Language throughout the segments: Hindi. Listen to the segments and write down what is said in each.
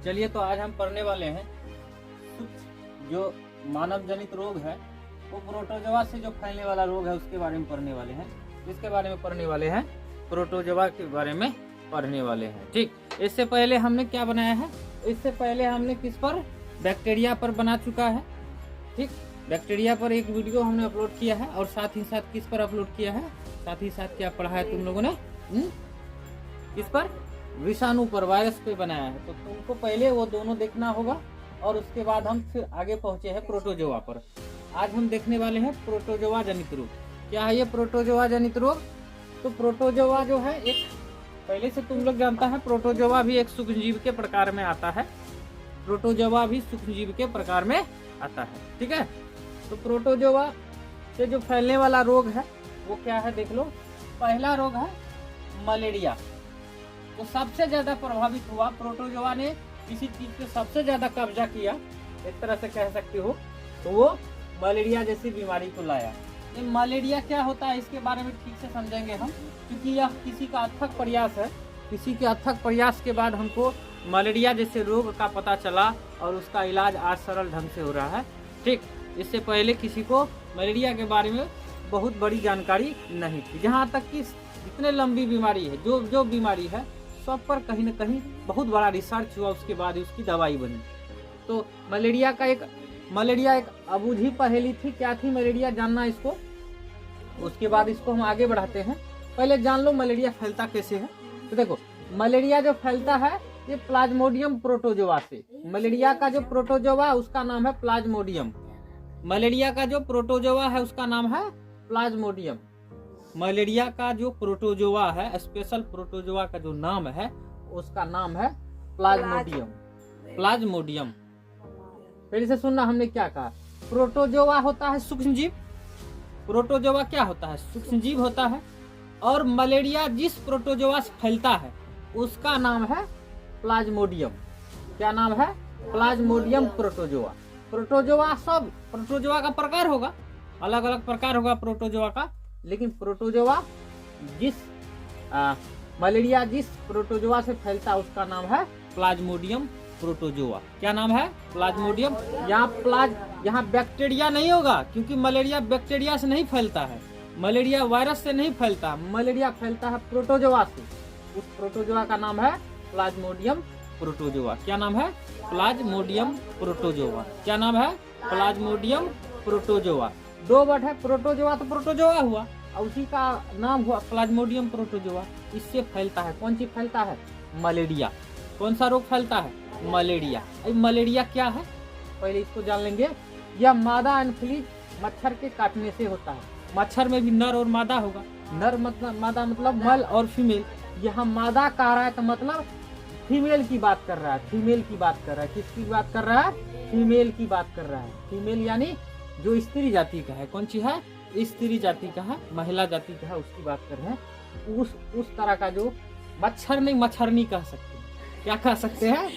चलिए तो आज हम पढ़ने वाले हैं जो मानव जनित रोग है वो प्रोटोजोआ से जो फैलने वाला रोग है उसके बारे में पढ़ने वाले हैं। इसके बारे में पढ़ने वाले हैं, प्रोटोजोआ के बारे में पढ़ने वाले हैं। ठीक, इससे पहले हमने क्या बनाया है, इससे पहले हमने किस पर, बैक्टीरिया पर बना चुका है। ठीक, बैक्टीरिया पर एक वीडियो हमने अपलोड किया है और साथ ही साथ किस पर अपलोड किया है, साथ ही साथ क्या पढ़ा है तुम लोगों ने, किस पर, विषाणु पर, वायरस पे बनाया है। तो तुमको पहले वो दोनों देखना होगा और उसके बाद हम फिर आगे पहुंचे हैं प्रोटोजोआ पर। आज हम देखने वाले हैं प्रोटोजोआ जनित रोग। क्या है ये प्रोटोजोआ जनित रोग? तो प्रोटोजोआ जो है एक, पहले से तुम लोग जानता है प्रोटोजोआ भी एक सूक्ष्मजीव के प्रकार में आता है। प्रोटोजोआ भी सूक्ष्मजीव के प्रकार में आता है। ठीक है, तो प्रोटोजोआ से जो फैलने वाला रोग है वो क्या है देख लो। पहला रोग है मलेरिया। तो सबसे ज्यादा प्रभावित हुआ प्रोटोजोआ ने, किसी चीज पे सबसे ज्यादा कब्जा किया, एक तरह से कह सकते हो, तो वो मलेरिया जैसी बीमारी को लाया। ये मलेरिया क्या होता है इसके बारे में ठीक से समझेंगे हम, क्योंकि यह किसी का अथक प्रयास है। किसी के अथक प्रयास के बाद हमको मलेरिया जैसे रोग का पता चला और उसका इलाज आज सरल ढंग से हो रहा है। ठीक, इससे पहले किसी को मलेरिया के बारे में बहुत बड़ी जानकारी नहीं थी। जहाँ तक कि इतने लंबी बीमारी है, जो बीमारी है सब पर कहीं न कहीं बहुत बड़ा रिसर्च हुआ, उसके बाद उसकी दवाई बनी। तो मलेरिया एक अबूझी पहेली थी। क्या थी मलेरिया, जानना इसको, उसके बाद इसको हम आगे बढ़ाते हैं। पहले जान लो मलेरिया फैलता कैसे है। तो देखो, मलेरिया जो फैलता है ये प्लाज्मोडियम प्रोटोजोआ से। मलेरिया का जो प्रोटोजोआ उसका नाम है प्लाज्मोडियम। मलेरिया का जो प्रोटोजोआ है उसका नाम है प्लाज्मोडियम। मलेरिया का जो प्रोटोजोआ है, स्पेशल प्रोटोजोआ का जो नाम है उसका नाम है प्लाज्मोडियम। प्लाज्मोडियम, फिर से सुनना हमने क्या कहा। प्रोटोजोआ होता है सूक्ष्मजीव। प्रोटोजोआ क्या होता है, सूक्ष्मजीव होता है। और मलेरिया जिस प्रोटोजोआ से फैलता है उसका नाम है प्लाज्मोडियम। क्या नाम है, प्लाज्मोडियम प्रोटोजोआ। प्रोटोजोआ सब, प्रोटोजोआ का प्रकार होगा, अलग अलग प्रकार होगा प्रोटोजोआ का, लेकिन प्रोटोजोआ मलेरिया जिस प्रोटोजोआ से फैलता है उसका नाम है प्लाज्मोडियम प्रोटोजोआ। क्या नाम है, प्लाज्मोडियम। यहाँ बैक्टीरिया नहीं होगा, क्योंकि मलेरिया बैक्टीरिया से नहीं फैलता है, मलेरिया वायरस से नहीं फैलता, मलेरिया फैलता है प्रोटोजोआ से। उस प्रोटोजोआ का नाम है प्लाज्मोडियम प्रोटोजोआ। क्या नाम है, प्लाज्मोडियम प्रोटोजोआ। क्या नाम है, प्लाज्मोडियम प्रोटोजोआ। दो वर्ड है, प्रोटोजोआ तो प्रोटोजोआ हुआ और उसी का नाम हुआ प्लाज्मोडियम प्रोटोजोआ। इससे फैलता है, कौन चीज फैलता है, मलेरिया। कौन सा रोग फैलता है, मलेरिया। मलेरिया क्या है पहले इसको जान लेंगे। यह मादा एनफ्लीज मच्छर के काटने से होता है। मच्छर में भी नर और मादा होगा। नर मतलब, मादा मतलब मल और फीमेल। यहाँ मादा कह रहा है तो मतलब फीमेल की बात कर रहा है, फीमेल की बात कर रहा है। किसकी बात कर रहा है, फीमेल की बात कर रहा है। फीमेल यानी जो स्त्री जाति का है। कौन सी है, स्त्री जाति का है, महिला जाति का है, उसकी बात कर रहे हैं। उस तरह का जो मच्छर नहीं, मच्छरनी कह सकते हैं। क्या कह सकते हैं,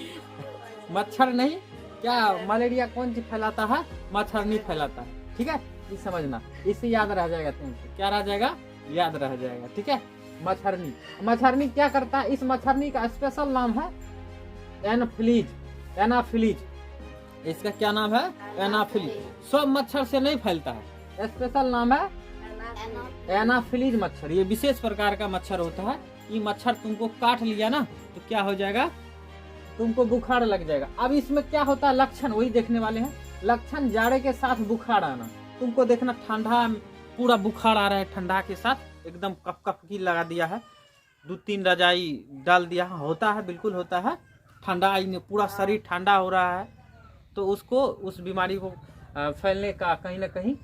मच्छर नहीं, क्या मलेरिया कौन सी फैलाता है, मच्छरनी फैलाता है। ठीक है, ये समझना, इससे याद रह जाएगा तुमको। क्या रह जाएगा, याद रह जाएगा। ठीक है, मच्छरनी। मच्छरनी क्या करता है, इस मच्छरनी का स्पेशल नाम है एनाफिलीज। एनाफिलीज, इसका क्या नाम है, एनाफिलीज। सब मच्छर से नहीं फैलता है, स्पेशल नाम है एनाफिलीज मच्छर। ये विशेष प्रकार का मच्छर होता है। ये मच्छर तुमको काट लिया ना तो क्या हो जाएगा, तुमको बुखार लग जाएगा। अब इसमें क्या होता है, लक्षण वही देखने वाले हैं। लक्षण, जाड़े के साथ बुखार आना। तुमको देखना ठंडा पूरा बुखार आ रहा है, ठंडा के साथ एकदम कप की लगा दिया है, 2-3 रजाई डाल दिया है, होता है, बिल्कुल होता है। ठंडा में पूरा शरीर ठंडा हो रहा है, तो उसको, उस बीमारी को फैलने का कहीं ना कहीं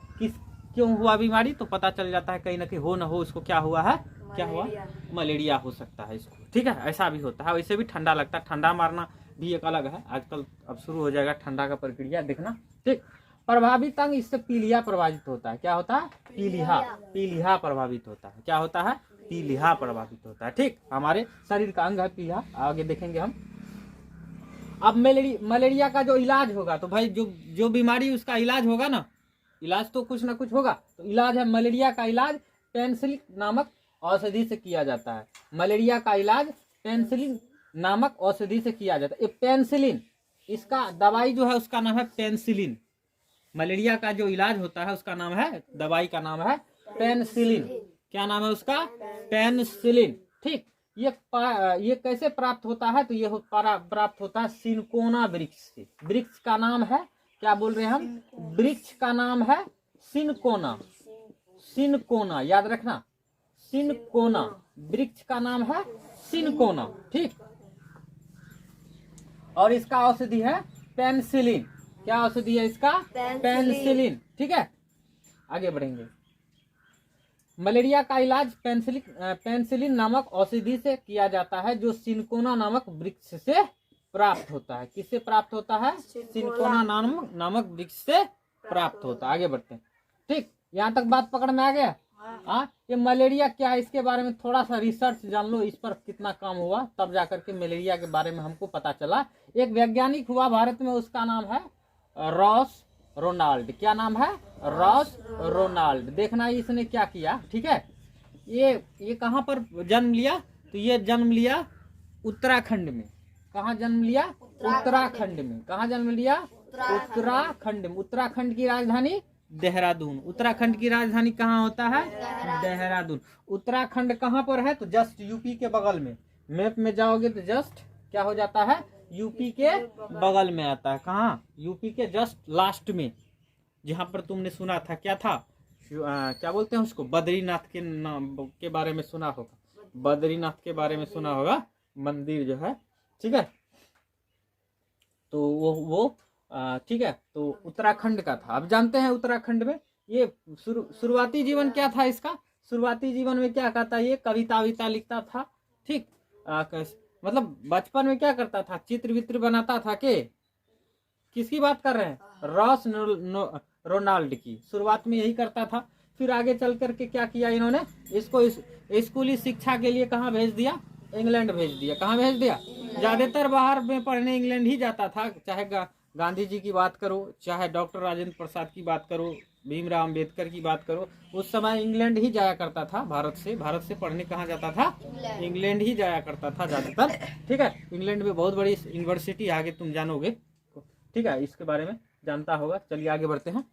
क्यों हुआ बीमारी तो पता चल जाता है। कहीं ना कहीं हो ना हो उसको क्या हुआ है, क्या हुआ, मलेरिया हो सकता है इसको। ठीक है, ऐसा भी होता है। वैसे भी ठंडा लगता है, ठंडा मारना भी एक अलग है। आजकल अब शुरू हो जाएगा ठंडा का प्रक्रिया, देखना। ठीक, प्रभावित अंग, इससे पीलिया प्रभावित होता है। क्या होता है, पीलिया। पीलिया प्रभावित होता है। क्या होता है, पीलिया प्रभावित होता है। ठीक, हमारे शरीर का अंग है पीलिया, आगे देखेंगे हम। अब मलेरिया का जो इलाज होगा, तो भाई जो बीमारी उसका इलाज होगा ना, इलाज तो कुछ ना कुछ होगा। तो इलाज है, मलेरिया का इलाज पेनिसिलिन नामक औषधि से किया जाता है। मलेरिया का इलाज पेनिसिलिन नामक औषधि से किया जाता है। ये पेनिसिलिन, इसका दवाई जो है उसका नाम है पेनिसिलिन। मलेरिया का जो इलाज होता है उसका नाम है, दवाई का नाम है पेनिसिलिन। क्या नाम है उसका? पेनिसिलिन। ठीक, ये कैसे प्राप्त होता है? तो ये प्राप्त होता है सिनकोना वृक्ष से। वृक्ष का नाम है, क्या बोल रहे हैं हम? वृक्ष का नाम है सिनकोना। सिनकोना याद रखना, सिनकोना, वृक्ष का नाम है सिनकोना। ठीक, और इसका औषधि है पेनिसिलिन। क्या औषधि है इसका? पेनिसिलिन। ठीक है, आगे बढ़ेंगे। मलेरिया का इलाज पेनिसिलिन नामक औषधि से किया जाता है, जो सिनकोना नामक वृक्ष से प्राप्त होता है। किससे प्राप्त होता है? सिनकोना नामक वृक्ष से प्राप्त होता है। आगे बढ़ते हैं। ठीक, यहाँ तक बात पकड़ में आ गया? हाँ, ये मलेरिया क्या है इसके बारे में थोड़ा सा रिसर्च जान लो, इस पर कितना काम हुआ, तब जाकर के मलेरिया के बारे में हमको पता चला। एक वैज्ञानिक हुआ भारत में, उसका नाम है रॉस रोनाल्ड। क्या नाम है? Ross Ronald. देखना इसने क्या किया। ठीक है, ये कहाँ पर जन्म लिया? तो ये जन्म लिया उत्तराखंड में। कहाँ जन्म लिया? उत्तराखंड में। कहाँ जन्म लिया? उत्तराखंड में। उत्तराखंड की राजधानी देहरादून। उत्तराखंड की राजधानी कहाँ होता है? देहरादून। उत्तराखंड कहाँ पर है? तो जस्ट यूपी के बगल में। मैप में जाओगे तो जस्ट क्या हो जाता है? यूपी के बगल में आता है। कहाँ? यूपी के जस्ट लास्ट में, जहाँ पर तुमने सुना था क्या था, क्या बोलते हैं उसको, बद्रीनाथ के बारे में सुना होगा। बद्रीनाथ के बारे में सुना होगा, मंदिर जो है। ठीक है, तो वो ठीक है, तो उत्तराखंड का था। अब जानते हैं उत्तराखंड में ये शुरुआती जीवन क्या था इसका? शुरुआती जीवन में क्या कहता है? ये कविता विता लिखता था। ठीक, मतलब बचपन में क्या करता था? चित्र वित्र बनाता था। के किसकी बात कर रहे हैं? रॉस रोनाल्ड की। शुरुआत में यही करता था। फिर आगे चल करके क्या किया इन्होंने? इसको स्कूली शिक्षा के लिए कहाँ भेज दिया? इंग्लैंड भेज दिया। कहाँ भेज दिया? ज्यादातर बाहर में पढ़ने इंग्लैंड ही जाता था। चाहे गांधी जी की बात करो, चाहे डॉक्टर राजेंद्र प्रसाद की बात करो, भीमराव अम्बेडकर की बात करो, उस समय इंग्लैंड ही जाया करता था। भारत से पढ़ने कहाँ जाता था? इंग्लैंड ही जाया करता था ज्यादातर। ठीक है, इंग्लैंड में बहुत बड़ी यूनिवर्सिटी, आगे तुम जानोगे। ठीक है, इसके बारे में जानता होगा। चलिए आगे बढ़ते हैं।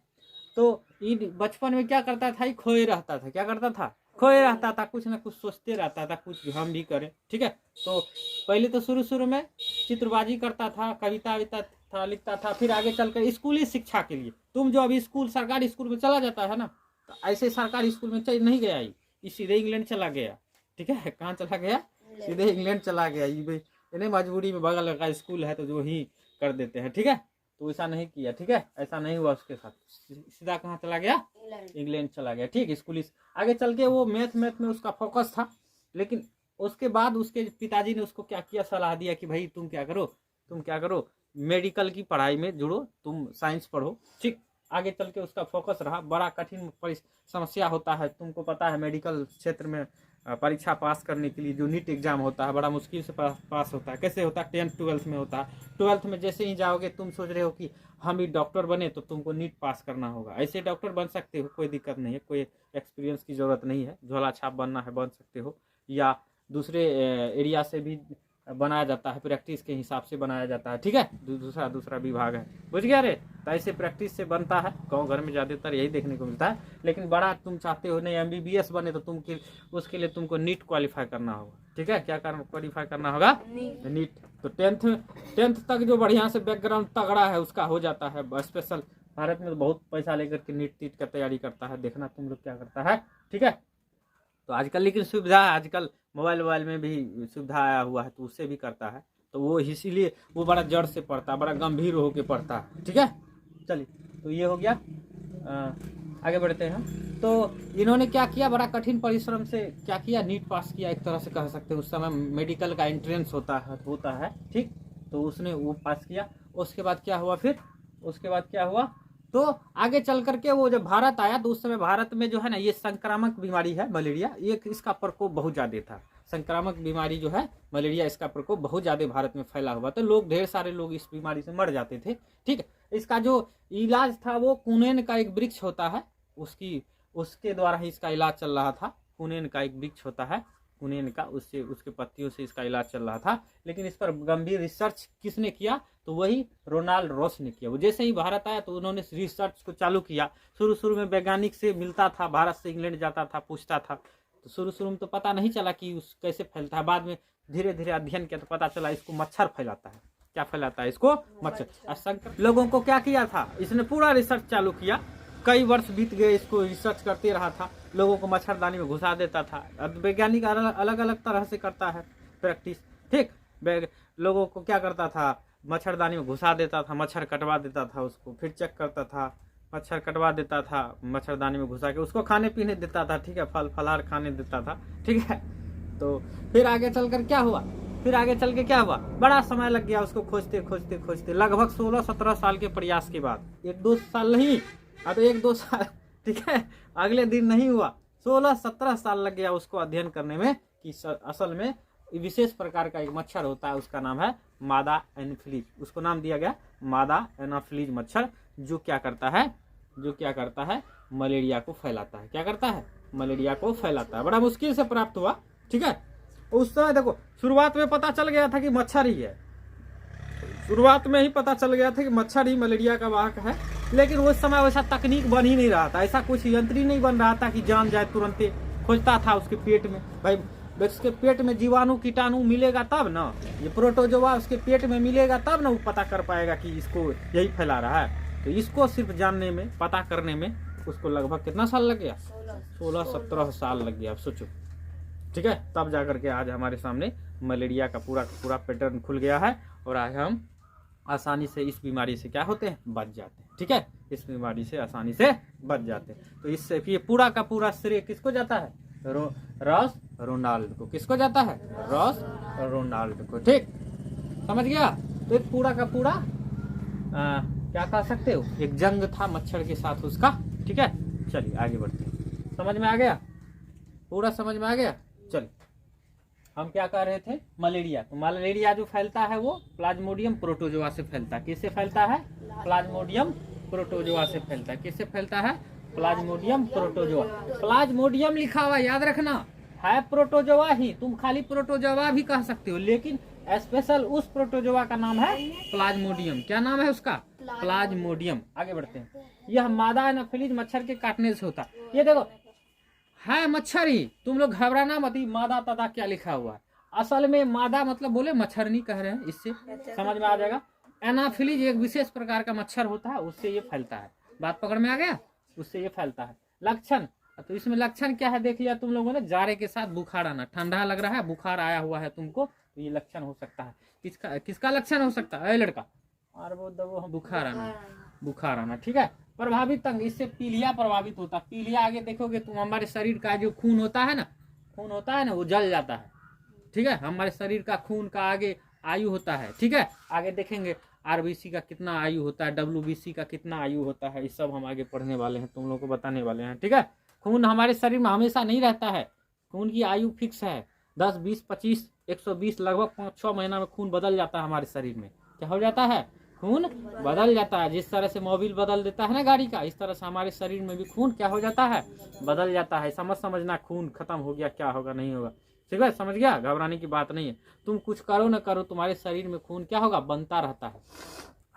तो बचपन में क्या करता था? खोए रहता था। क्या करता था? खोए रहता था, कुछ ना कुछ सोचते रहता था, कुछ हम भी करें। ठीक है, तो पहले तो शुरू में चित्रबाजी करता था, कविता था लिखता था। फिर आगे चलकर स्कूली शिक्षा के लिए, तुम जो अभी स्कूल सरकारी स्कूल में चला जाता है ना, तो ऐसे सरकारी स्कूल में नहीं गया, ये सीधे इंग्लैंड चला गया। ठीक है, कहाँ चला गया? सीधे इंग्लैंड चला गया। इन्हें मजबूरी में बगल का स्कूल है तो जो ही कर देते हैं। ठीक है, तो ऐसा नहीं किया। ठीक है, ऐसा नहीं हुआ उसके साथ। सीधा कहाँ चला गया? इंग्लैंड चला गया। ठीक, स्कूल आगे चल के वो मैथ में उसका फोकस था। लेकिन उसके बाद उसके पिताजी ने उसको क्या किया? सलाह दिया कि भाई तुम क्या करो, मेडिकल की पढ़ाई में जुड़ो, तुम साइंस पढ़ो। ठीक, आगे चल के उसका फोकस रहा। बड़ा कठिन समस्या होता है, तुमको पता है। मेडिकल क्षेत्र में परीक्षा पास करने के लिए जो नीट एग्जाम होता है, बड़ा मुश्किल से पास होता है। कैसे होता है? 10th 12th में होता है। 12th में जैसे ही जाओगे, तुम सोच रहे हो कि हम भी डॉक्टर बने, तो तुमको नीट पास करना होगा। ऐसे डॉक्टर बन सकते हो, कोई दिक्कत नहीं है, कोई एक्सपीरियंस की जरूरत नहीं है। झोला छाप बनना है, बन सकते हो, या दूसरे एरिया से भी बनाया जाता है, प्रैक्टिस के हिसाब से बनाया जाता है। ठीक है, दूसरा विभाग है, बुझ गया रे? तो ऐसे प्रैक्टिस से बनता है। गाँव घर में ज्यादातर यही देखने को मिलता है। लेकिन बड़ा तुम चाहते हो नहीं MBBS बने, तो उसके लिए तुमको नीट क्वालिफाई करना होगा। ठीक है, क्या क्वालिफाई करना होगा? नीट। तो 10th तक जो बढ़िया से बैकग्राउंड तगड़ा है उसका हो जाता है। स्पेशल भारत में तो बहुत पैसा लेकर के नीट का तैयारी करता है। देखना तुम लोग क्या करता है। ठीक है, तो आजकल लेकिन सुविधा है, आजकल मोबाइल में भी सुविधा आया हुआ है, तो उससे भी करता है। तो वो इसीलिए वो बड़ा जड़ से पढ़ता है, बड़ा गंभीर होके पढ़ता है। ठीक है, चलिए, तो ये हो गया। आगे बढ़ते हैं। तो इन्होंने क्या किया? बड़ा कठिन परिश्रम से क्या किया? नीट पास किया, एक तरह से कह सकते हैं। उस समय मेडिकल का एंट्रेंस होता है। ठीक, तो उसने वो पास किया। उसके बाद क्या हुआ? तो आगे चल करके वो जब भारत आया, तो उस समय भारत में जो है ना, ये संक्रामक बीमारी है मलेरिया, ये इसका प्रकोप बहुत ज्यादा था। संक्रामक बीमारी जो है मलेरिया, इसका प्रकोप बहुत ज्यादा भारत में फैला हुआ था। ढेर सारे लोग इस बीमारी से मर जाते थे। ठीक, इसका जो इलाज था वो कुनेन का एक वृक्ष होता है, उसके द्वारा ही इसका इलाज चल रहा था। कुनेन का एक वृक्ष होता है, फुनेन का, उससे उसके पत्तियों से इसका इलाज चल रहा था। लेकिन इस पर गंभीर रिसर्च किसने किया? तो वही रोनाल्ड रॉस ने किया। वो जैसे ही भारत आया तो उन्होंने रिसर्च को चालू किया। शुरू में वैज्ञानिक से मिलता था, भारत से इंग्लैंड जाता था, पूछता था। तो शुरू में तो पता नहीं चला कि उस कैसे फैलता है। बाद में धीरे धीरे अध्ययन किया तो पता चला इसको मच्छर फैलाता है। क्या फैलाता है इसको? मच्छर। लोगों को क्या किया था? इसने पूरा रिसर्च चालू किया। कई वर्ष बीत गए, इसको रिसर्च करते रहा था। लोगों को मच्छरदानी में घुसा देता था। अब वैज्ञानिक अलग अलग तरह से करता है प्रैक्टिस, ठीक। लोगों को क्या करता था? मच्छरदानी में घुसा देता था, मच्छर कटवा देता था उसको, फिर चेक करता था, मच्छर कटवा देता था, मच्छरदानी में घुसा के उसको खाने पीने देता था, ठीक है, फल फलहार खाने देता था, ठीक है। तो फिर आगे चलकर क्या हुआ? बड़ा समय लग गया उसको खोजते, लगभग 16-17 साल के प्रयास के बाद, 1-2 साल नहीं, अब 1-2 साल, ठीक है, अगले दिन नहीं हुआ, 16-17 साल लग गया उसको अध्ययन करने में कि असल में विशेष प्रकार का एक मच्छर होता है, उसका नाम है मादा एनाफिलीज। उसको नाम दिया गया मादा एनाफिलीज मच्छर, जो क्या करता है? मलेरिया को फैलाता है। क्या करता है? मलेरिया को फैलाता है। बड़ा मुश्किल से प्राप्त हुआ, ठीक है। उस समय देखो, शुरुआत में पता चल गया था कि मच्छर ही है, शुरुआत में ही पता चल गया था कि मच्छर ही मलेरिया का वाहक है। लेकिन उस समय वैसा तकनीक बन ही नहीं रहा था, ऐसा कुछ यंत्र ही नहीं बन रहा था कि जान जाए तुरंत। खोजता था उसके पेट में, भाई उसके पेट में जीवाणु कीटाणु मिलेगा तब ना, ये प्रोटोजोआ उसके पेट में मिलेगा तब ना वो पता कर पाएगा कि इसको यही फैला रहा है। तो इसको सिर्फ जानने में, पता करने में उसको लगभग कितना साल लग गया? 16-17 साल लग गया। अब सोचो, ठीक है। तब जाकर के आज हमारे सामने मलेरिया का पूरा पैटर्न खुल गया है और आज हम आसानी से इस बीमारी से क्या होते हैं? बच जाते हैं, ठीक है। इस बीमारी से आसानी से बच जाते हैं। तो इससे ये पूरा का पूरा श्रेय किसको जाता है? रॉस रोनाल्ड को। किसको जाता है? रॉस रोनाल्ड को, ठीक। समझ गया? तो एक पूरा का पूरा क्या कह सकते हो, एक जंग था मच्छर के साथ उसका, ठीक है। चलिए आगे बढ़ते हैं। समझ में आ गया? पूरा समझ में आ गया? चलिए, हम क्या कह रहे थे? मलेरिया। तो मलेरिया जो फैलता है वो प्लाज्मोडियम प्रोटोजोआ से फैलता है। किससे फैलता है? प्लाज्मोडियम प्रोटोजोआ से फैलता है। किससे फैलता है? Plasmodium protozoa. प्लाज्मोडियम लिखा हुआ याद रखना है, प्रोटोजोआ ही। तुम खाली प्रोटोजोआ भी कह सकते हो, लेकिन स्पेशल उस प्रोटोजोआ का नाम है प्लाज्मोडियम। क्या नाम है उसका? प्लाज्मोडियम। आगे बढ़ते हैं। यह मादा एनाफिलीज मच्छर के काटने से होता है। ये देखो है मच्छर ही, तुम लोग घबराना मत। मादा तादा क्या लिखा हुआ है? असल में मादा मतलब बोले मच्छर नहीं कह रहे हैं, इससे समझ में आ जाएगा। एनाफिलीज एक विशेष प्रकार का मच्छर होता है, उससे ये फैलता है। बात पकड़ में आ गया? उससे ये फैलता है। लक्षण, तो इसमें लक्षण क्या है देख लिया तुम लोगों ने? जाड़े के साथ बुखार आना, ठंडा लग रहा है, बुखार आया हुआ है तुमको, तो ये लक्षण हो सकता है। किसका लक्षण हो सकता है? लड़का, और वो बुखार आना, ठीक है। प्रभावित अंग, इससे पीलिया प्रभावित होता है। पीलिया आगे देखोगे तुम, हमारे शरीर का जो खून होता है ना, वो जल जाता है, ठीक है। हमारे शरीर का खून का आगे आयु होता है, ठीक है। आगे देखेंगे आरबीसी का कितना आयु होता है, डब्ल्यूबीसी का कितना आयु होता है, ये सब हम आगे पढ़ने वाले हैं, तुम लोग को बताने वाले हैं, ठीक है। खून हमारे शरीर में हमेशा नहीं रहता है, खून की आयु फिक्स है 10, 20, 25, 120, लगभग 5-6 महीना में खून बदल जाता है हमारे शरीर में। क्या हो जाता है? खून बदल जाता है। जिस तरह से मोबिल बदल देता है ना गाड़ी का, इस तरह से हमारे शरीर में भी खून क्या हो जाता है? बदल जाता है। समझना, खून खत्म हो गया, क्या होगा नहीं होगा, ठीक है। समझ गया? घबराने की बात नहीं है। तुम कुछ करो न करो, तुम्हारे शरीर में खून क्या होगा? बनता रहता है।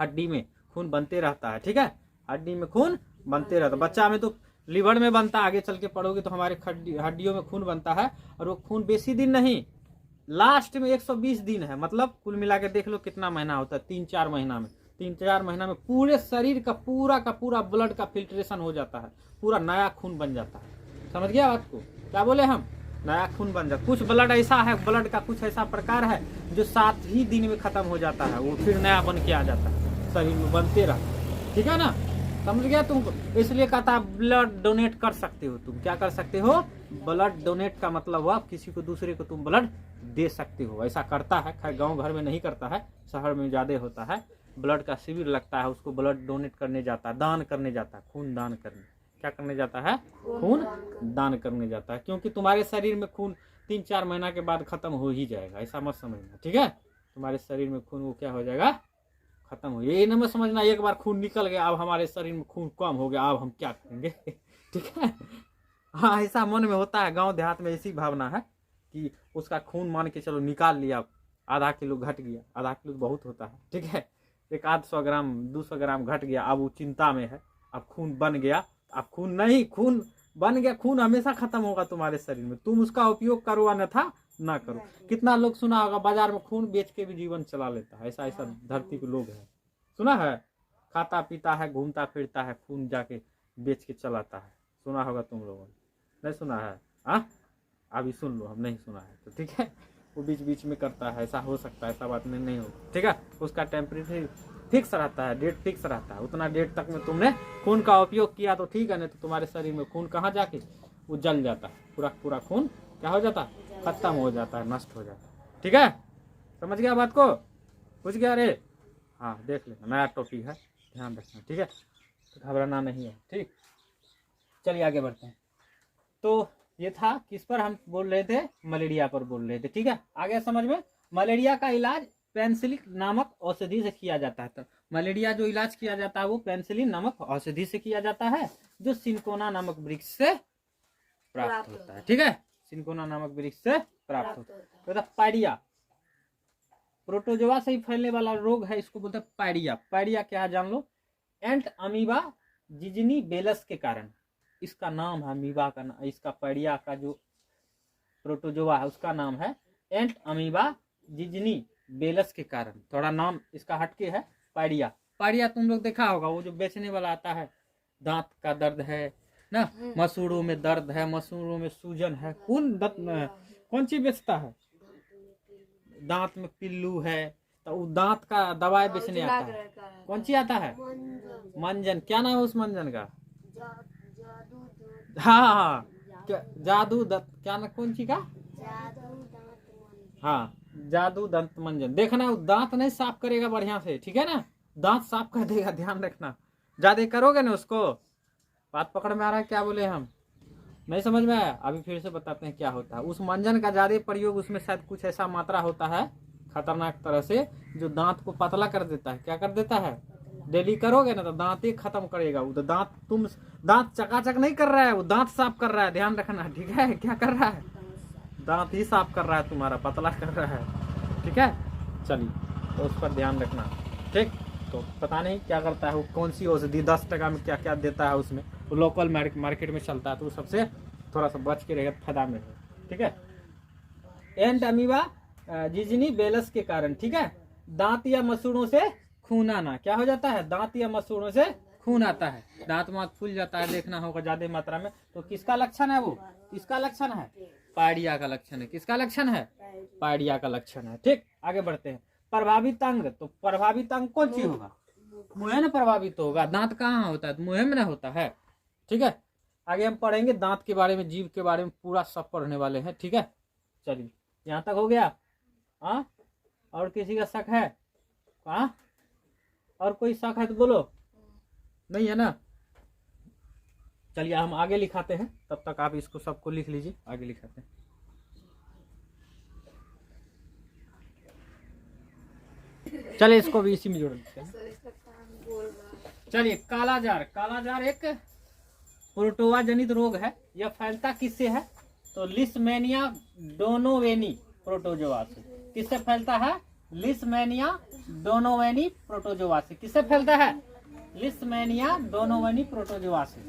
हड्डी में खून बनते रहता है, ठीक है। हड्डी में खून बनते रहता है। बच्चा में तो लीवर में बनता है, आगे चल के पढ़ोगे तो हमारे हड्डियों में खून बनता है। और वो खून बेसी दिन नहीं, लास्ट में 120 दिन है। मतलब कुल मिला के देख लो कितना महीना होता है, 3-4 महीना में। 3-4 महीना में पूरे शरीर का पूरा ब्लड का फिल्ट्रेशन हो जाता है, पूरा नया खून बन जाता है। समझ गया बात को? क्या बोले हम? नया खून बन जाता है। कुछ ब्लड ऐसा है, ब्लड का कुछ ऐसा प्रकार है जो 7 ही दिन में खत्म हो जाता है, वो फिर नया बन के आ जाता है, शरीर में बनते रहता है, ठीक है ना। समझ गया तुमको? इसलिए कहता है ब्लड डोनेट कर सकते हो तुम। क्या कर सकते हो? ब्लड डोनेट का मतलब हुआ किसी को दूसरे को तुम ब्लड दे सकते हो। ऐसा करता है, खैर गांव घर में नहीं करता है, शहर में ज्यादा होता है। ब्लड का शिविर लगता है, उसको ब्लड डोनेट करने जाता है, दान करने जाता है, खून दान करने। क्या करने जाता है? खून दान करने जाता है। क्योंकि तुम्हारे शरीर में खून 3-4 महीना के बाद खत्म हो ही जाएगा, ऐसा मत समझना, ठीक है। तुम्हारे शरीर में खून वो क्या हो जाएगा? खत्म हो। ये नहीं समझना एक बार खून निकल गया अब हमारे शरीर में खून कम हो गया, अब हम क्या करेंगे, ठीक है। हाँ, ऐसा मन में होता है, गांव देहात में ऐसी भावना है, कि उसका खून मान के चलो निकाल लिया, आधा किलो घट गया, आधा किलो तो बहुत होता है, ठीक है, 100 ग्राम 200 ग्राम घट गया, अब वो चिंता में है, अब खून बन गया, अब खून नहीं, खून बन गया, खून हमेशा खत्म होगा तुम्हारे शरीर में, तुम उसका उपयोग करो अन्यथा ना करो। कितना लोग सुना होगा बाजार में खून बेच के भी जीवन चला लेता है, ऐसा ऐसा धरती पे लोग है, सुना है, खाता पीता है, घूमता फिरता है, खून जाके बेच के चलाता है, सुना होगा तुम लोगों ने, नहीं सुना है? हाँ, अभी सुन लो, हम नहीं सुना है तो ठीक है, वो बीच बीच में करता है, ऐसा हो सकता है, ऐसा बात नहीं होगा, ठीक है, उसका टेम्परेचर फिक्स रहता है, डेट फिक्स रहता है, उतना डेट तक में तुमने खून का उपयोग किया तो ठीक है, नहीं तो तुम्हारे शरीर में खून कहाँ जाके वो जल जाता है, पूरा पूरा खून क्या हो जाता है, खत्म हो जाता है, नष्ट हो जाता है, ठीक है, समझ गया बात को, पूछ गया रे? हाँ देख लेना, नया टॉपिक है, ध्यान रखना, ठीक है, तो घबराना नहीं है, ठीक। चलिए आगे बढ़ते हैं। तो ये था किस पर हम बोल रहे थे, मलेरिया पर बोल रहे थे, ठीक है, आगे समझ में। मलेरिया का इलाज पेनिसिलिन नामक औषधि से किया जाता है। तो मलेरिया जो इलाज किया जाता है वो पेनिसिलिन नामक औषधि से किया जाता है, जो सिनकोना नामक वृक्ष से प्राप्त होता है, ठीक है, सिनकोना नामक वृक्ष से प्राप्त होता है। तो पायरिया प्रोटोजोआ से ही फैलने वाला रोग है, इसको बोलते हैं पायरिया। पायरिया क्या है जान लो, एंट अमीबा जिजनी बेलस के कारण, इसका नाम है अमीबा का, इसका पायरिया का जो प्रोटोजोआ है उसका नाम है एंट अमीबा जिजनी बेलस के कारण, थोड़ा नाम इसका हटके है पायरिया। पायरिया तुम लोग देखा होगा, वो जो बेचने वाला आता है, दांत का दर्द है ना, मसूड़ों में दर्द है, मसूड़ों में सूजन है, कौन चीज बेचता है, दांत में पिल्लू है, तो वो दांत का दवाई बेचने आता है, कौन सी आता है, मंजन, क्या नाम है उस मंजन का, हाँ जादू क्या ना, कौन सी का, हाँ जादू दंत मंजन। देखना वो दांत नहीं साफ करेगा बढ़िया से, ठीक है ना, दांत साफ कर देगा, ध्यान रखना, ज्यादा करोगे ना उसको, बात पकड़ में आ रहा है क्या बोले हम, नहीं समझ में आया? अभी फिर से बताते हैं क्या होता है। उस मंजन का ज्यादा प्रयोग, उसमें शायद कुछ ऐसा मात्रा होता है खतरनाक तरह से, जो दांत को पतला कर देता है। क्या कर देता है, डेली करोगे ना तो दांत ही खत्म करेगा वो, तो दांत चकाचक नहीं कर रहा है, वो दांत साफ कर रहा है, ध्यान रखना, ठीक है, क्या कर रहा है, दांत ही साफ कर रहा है तुम्हारा, पतला कर रहा है, ठीक है। चलिए तो उस पर ध्यान रखना, ठीक। तो पता नहीं क्या करता है वो, कौन सी औषधि 10 टका में क्या क्या देता है उसमें, वो लोकल मार्केट में चलता है, तो सबसे थोड़ा सा बच के रहेगा, फायदा में है, ठीक है। एंट अमीबा जिजनी बेलस के कारण, ठीक है, दांत या मसूड़ों से खून आना, क्या हो जाता है, दांत या मसूड़ों से खून आता है, दांत मात फूल जाता है, देखना होगा ज्यादा मात्रा में, तो किसका लक्षण है वो, किसका लक्षण है, पायरिया का लक्षण है, किसका लक्षण है, पायरिया का लक्षण है, ठीक। आगे बढ़ते हैं। प्रभावित अंग, तो प्रभावित अंग कौन सी होगा, मुंह में प्रभावित होगा, दांत कहाँ होता है, मुंह में ना होता है, ठीक है। आगे हम पढ़ेंगे दांत के बारे में, जीभ के बारे में, पूरा सब पढ़ने वाले हैं, ठीक है। चलिए यहाँ तक हो गया, हाँ, और किसी का शक है, हाँ, और कोई शक है तो बोलो, नहीं है ना। चलिए हम आगे लिखाते हैं, तब तक आप इसको सबको लिख लीजिए, आगे लिखाते हैं। चलिए इसको भी इसी में जोड़ देते हैं। चलिए कालाजार, कालाजार एक प्रोटोवा जनित रोग है, यह फैलता किससे है, तो लिस्मेनिया डोनोवेनी प्रोटोजोआ से। किससे फैलता है, लिस्मेनिया डोनोवेनी प्रोटोजोआ से, किससे फैलता है, लिस्मेनिया डोनोवेनी प्रोटोजोआ से,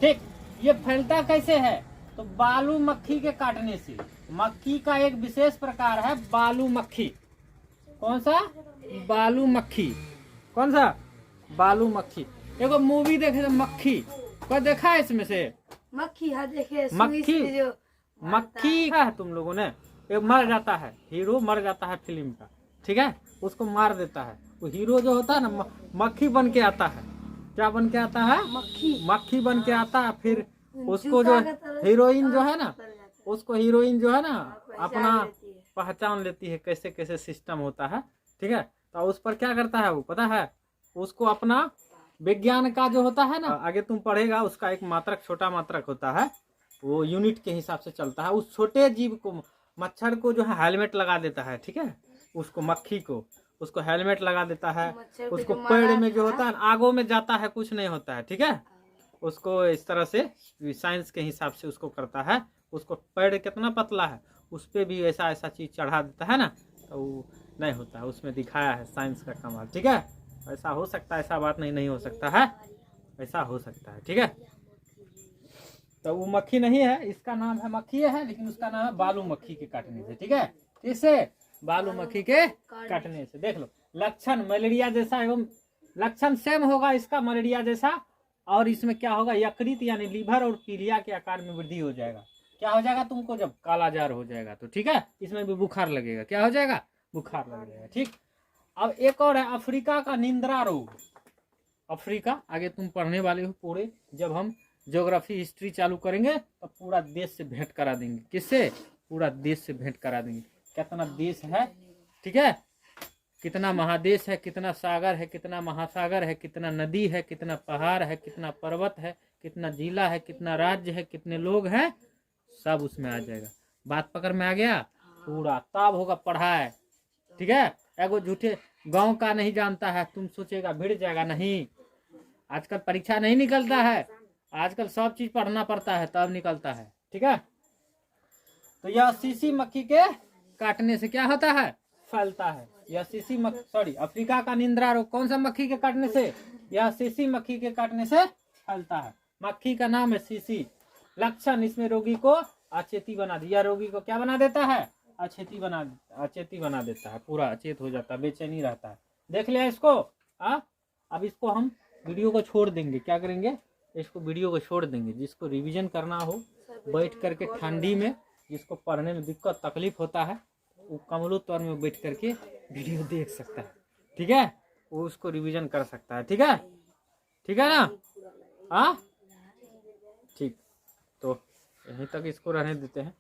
ठीक। ये फैलता कैसे है, तो बालू मक्खी के काटने से। मक्खी का एक विशेष प्रकार है बालू मक्खी, कौन सा, बालू मक्खी, कौन सा, बालू मक्खी। एगो मूवी देखे थे मक्खी, कोई देखा है इसमें से, मक्खी है, देखे मक्खी, मक्खी है तुम लोगों ने, एक मर जाता है, हीरो मर जाता है फिल्म का, ठीक है, उसको मार देता है, वो हीरो जो होता है ना मक्खी बन के आता है, क्या बन के आता है, मक्खी बन के आता है। फिर उसको जो हीरोइन जो है ना, उसको हीरोइन जो है ना अपना पहचान लेती है, कैसे कैसे सिस्टम होता है, ठीक है। तो उस पर क्या करता है वो पता है, उसको अपना विज्ञान का जो होता है ना, आगे तुम पढ़ेगा, उसका एक मात्रक, छोटा मात्रक होता है, वो यूनिट के हिसाब से चलता है। उस छोटे जीव को, मच्छर को जो है हेलमेट लगा देता है, ठीक है, उसको मक्खी को, उसको हेलमेट लगा देता है, उसको पेड़ में जो होता है आगों में जाता है, कुछ नहीं होता है, ठीक है, उसको इस तरह से साइंस के हिसाब से उसको करता है। उसको पेड़ कितना पतला है, उस पर भी ऐसा ऐसा चीज़ चढ़ा देता है ना, तो वो नहीं होता है। उसमें दिखाया है साइंस का कमाल। ठीक है, ऐसा हो सकता है, ऐसा बात नहीं हो सकता है, ऐसा हो सकता है। ठीक है, तो वो मक्खी नहीं है, इसका नाम है मक्खी है, लेकिन उसका नाम है बालू मक्खी के काटने से। ठीक है, इससे बालू मक्खी के काटने से। देख लो लक्षण मलेरिया जैसा एवं लक्षण सेम होगा इसका मलेरिया जैसा, और इसमें क्या होगा, यकृत यानी लीवर और पीलिया के आकार में वृद्धि हो जाएगा। क्या हो जाएगा तुमको, जब कालाजार हो जाएगा तो। ठीक है, इसमें भी बुखार लगेगा। क्या हो जाएगा, बुखार लगेगा। ठीक, अब एक और है अफ्रीका का निंद्रा रोग। अफ्रीका आगे तुम पढ़ने वाले हो पूरे, जब हम ज्योग्राफी हिस्ट्री चालू करेंगे तो पूरा देश से भेंट करा देंगे। किससे, पूरा देश से भेंट करा देंगे। कितना देश है, ठीक है, कितना महादेश है, कितना सागर है, कितना महासागर है, कितना नदी है, कितना पहाड़ है, कितना पर्वत है, कितना जिला है, कितना राज्य है, कितने लोग हैं, सब उसमें आ जाएगा। बात पकड़ में आ गया पूरा, तब होगा पढ़ाई। ठीक है, एगो झूठे गांव का नहीं जानता है, तुम सोचेगा भिड़ जाएगा, नहीं। आजकल परीक्षा नहीं निकलता है, आजकल सब चीज पढ़ना पड़ता है तब निकलता है। ठीक है, तो यह सीसी मक्खी के काटने से क्या होता है, फैलता है। यह सीसी सॉरी अफ्रीका का निंद्रा रोग कौन सा मक्खी के काटने से, यह सीसी मक्खी के काटने से फैलता है। मक्खी का नाम है सीसी। लक्षण, इसमें रोगी को अचेती बना दिया, रोगी को क्या बना देता है, अचेती बना देता है, पूरा अचेत हो जाता है, बेचैनी रहता है। देख लिया इसको। अब इसको हम वीडियो को छोड़ देंगे, क्या करेंगे, इसको वीडियो को छोड़ देंगे। जिसको रिवीजन करना हो बैठ करके ठंडी में, जिसको पढ़ने में दिक्कत तकलीफ होता है, वो कमलो तौर में बैठ करके वीडियो देख सकता है। ठीक है, वो उसको रिवीजन कर सकता है। ठीक है, ठीक है ना, हाँ ठीक, तो यहीं तक इसको रहने देते हैं।